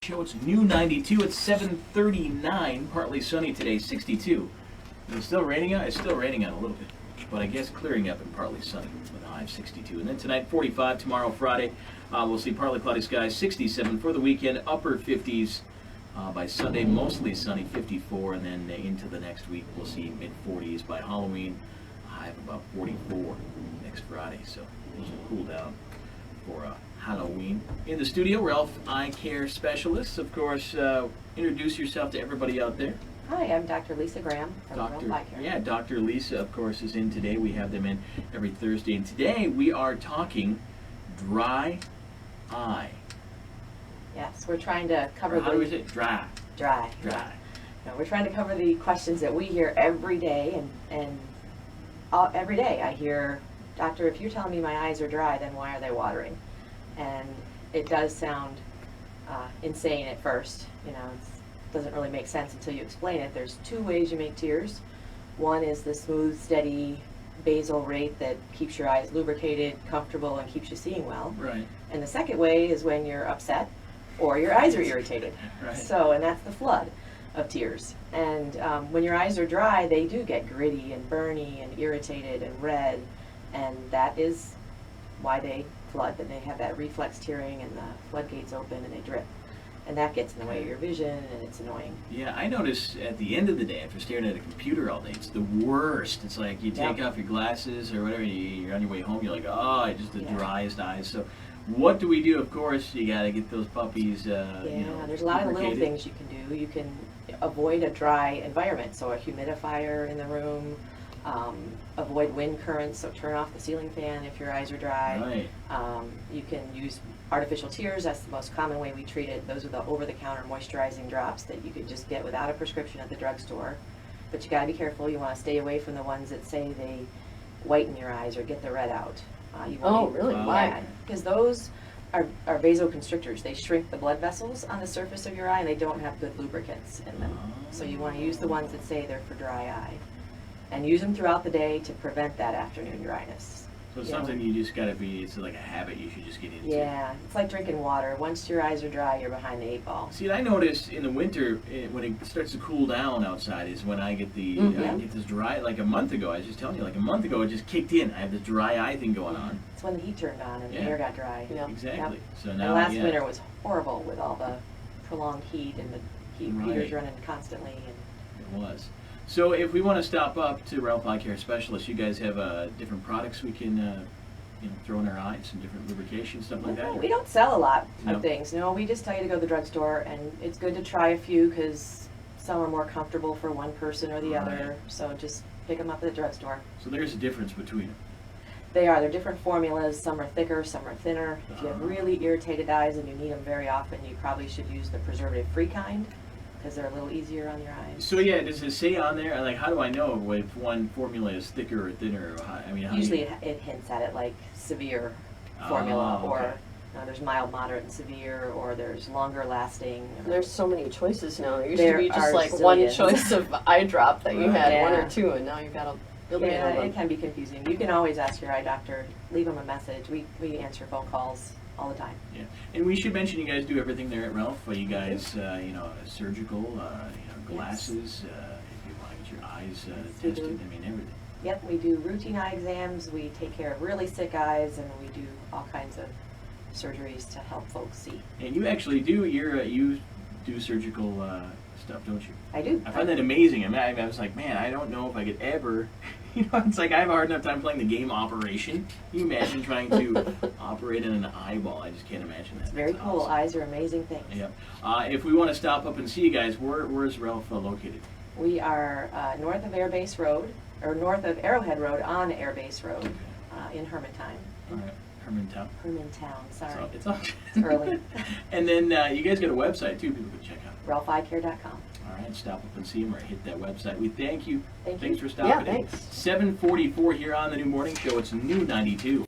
Show it's new 92. It's 7:39. Partly sunny today, 62. Is it still raining out? It's still raining out a little bit, but I guess clearing up and partly sunny with a high of 62. And then tonight 45. Tomorrow Friday we'll see partly cloudy skies, 67 for the weekend. Upper 50s by Sunday, mostly sunny, 54, and then into the next week we'll see mid 40s by Halloween. High of about 44 next Friday. So those will cool down for Halloween. In the studio, Ralph Eye Care Specialist. Of course, introduce yourself to everybody out there. Hi, I'm Dr. Lisa Graham from Ralph Eye Care. Yeah, Dr. Lisa, of course, is in today. We have them in every Thursday. And today we are talking dry eye. Yes, we're trying to cover How do we say it? Dry. Dry. Dry. No, we're trying to cover the questions that we hear every day, and every day I hear, Doctor, if you're telling me my eyes are dry, then why are they watering? And it does sound insane at first. You know, it doesn't really make sense until you explain it. There's two ways you make tears. One is the smooth, steady basal rate that keeps your eyes lubricated, comfortable, and keeps you seeing well. Right. And the second way is when you're upset or your eyes are irritated. Right. So, and that's the flood of tears. And when your eyes are dry, they do get gritty and burny and irritated and red, and that is why they flood. And they have that reflex tearing, and the floodgates open and they drip. And that gets in the way of your vision, and it's annoying. Yeah, I notice at the end of the day, after staring at a computer all day, it's the worst. It's like you take off your glasses or whatever, you're on your way home, you're like, oh, just the driest eyes. So what do we do? Of course, you got to get those puppies, there's a lot of little things you can do. You can avoid a dry environment, so a humidifier in the room, avoid wind currents, so turn off the ceiling fan if your eyes are dry. Right. You can use artificial tears. That's the most common way we treat it. Those are the over-the-counter moisturizing drops that you could just get without a prescription at the drugstore. But you got to be careful. You want to stay away from the ones that say they whiten your eyes or get the red out. Really? Why? Because those are vasoconstrictors. They shrink the blood vessels on the surface of your eye, and they don't have good lubricants in them. So you want to use the ones that say they're for dry eye, and use them throughout the day to prevent that afternoon dryness. So it's something you just got to be, it's like a habit you should just get into. Yeah, it's like drinking water. Once your eyes are dry, you're behind the 8 ball. See, I notice in the winter, when it starts to cool down outside is when I get the, I get this dry, like a month ago, I was just telling you, like a month ago it just kicked in. I have this dry eye thing going on. It's when the heat turned on and the air got dry. Yep. Exactly. Yep. So now, and last winter was horrible with all the prolonged heat and the heaters running constantly. It was. So if we want to stop up to Ralph Eye Care Specialist, you guys have different products we can throw in our eyes, some different lubrication, stuff like that? We don't sell a lot of things. No, we just tell you to go to the drugstore, and it's good to try a few because some are more comfortable for one person or the other. So just pick them up at the drugstore. So there's a difference between them. They're different formulas. Some are thicker, some are thinner. If you have really irritated eyes and you need them very often, you probably should use the preservative-free kind, because they're a little easier on your eyes. So yeah, does it say on there, like, how do I know if one formula is thicker or thinner? Usually it hints at it, like severe formula, or there's mild, moderate, and severe, or there's longer lasting. There's so many choices now. There used to be just like zillions. one choice of eye drop that you had, one or two, and now you've got a billion of them. It can be confusing. You can always ask your eye doctor, leave them a message. We answer phone calls all the time. Yeah, and we should mention you guys do everything there at Ralph. You guys, surgical, glasses. If you want to get your eyes tested, everything. Yep, we do routine eye exams. We take care of really sick eyes, and we do all kinds of surgeries to help folks see. And you actually do you do surgical stuff, don't you? I do. I find that amazing. I was like, man, I don't know if I could ever. It's like I have a hard enough time playing the game Operation. Can you imagine trying to operate in an eyeball? I just can't imagine that. It's very cool. Awesome. Eyes are amazing things. Yep. If we want to stop up and see you guys, where's Ralph located? We are north of Air Base Road, or north of Arrowhead Road on Air Base Road in Hermantown. All right. Hermantown, sorry. So it's all it's early. And then you guys got a website too people can check out. RalphEyeCare.com. All right, stop up and see him or hit that website. We thank you. Thanks for stopping in. Thanks. 7:44 here on the New Morning Show. It's new 92.